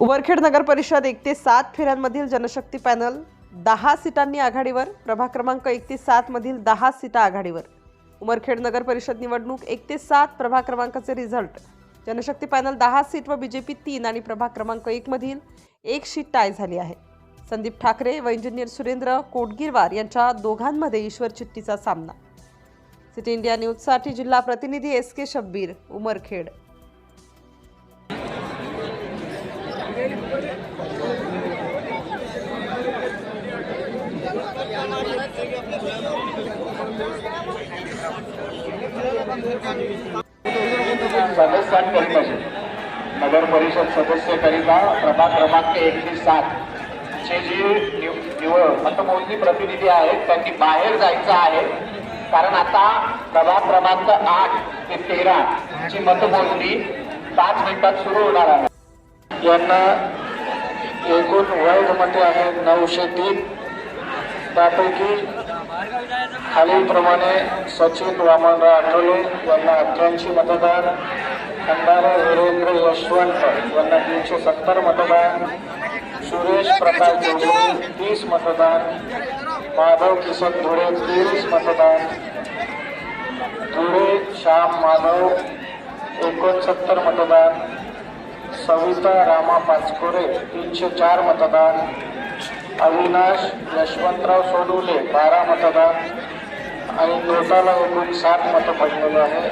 उमरखेड नगर परिषद 1 ते 7 फेऱ्यांमधील जनशक्ती पॅनल 10 सीटांनी आघाडीवर, प्रभाग क्रमांक 1 ते 7 मधील 10 सीटा आघाडीवर। उमरखेड नगर परिषद निवडणूक 1 ते 7 प्रभाग क्रमांकाचे रिझल्ट। जनशक्ती पॅनल 10 सीट व बीजेपी 3 आणि प्रभाग क्रमांक 1 मधील 1 सीट टाय झाली आहे। संदीप ठाकरे व इंजिनियर सुरेंद्र कोटगिरवार यांच्या दोघांमध्ये ईश्वर चिट्टीचा सामना। सिटी इंडिया न्यूजसाठी जिल्हा प्रतिनिधी SK शब्बीर, उमरखेड। सदस्यांकरिता नगर परिषद सदस्यकरिता प्रभाग क्रमांक 1 ते 7 चे जे मतमोजणी प्रतिनिधी आहेत त्यांनी बाहेर जायचं आहे, कारण आता प्रभाग क्रमांक 8 ते 13 ची मतमोजणी 5 मिनिटात सुरू होणार आहे। यांना एकूण वैध मते आहेत 903। त्यापैकी खालीलप्रमाणे सचिन वामनराव आठवले यांना 88 मतदान, खंडारे वीरेंद्र यशवंत यांना 370 मतदान, सुरेश प्रकाश जोगळे 30 मतदान, माधव किसन धुळे 23 मतदान, धुळे श्याम माधव 69 मतदान, सविता रामा पाचकोरे 304 मतदान, अविनाश यशवंतराव सोडुले 12 मतदान आणि टोटाला एकूण 7 मतं पडलेले आहे।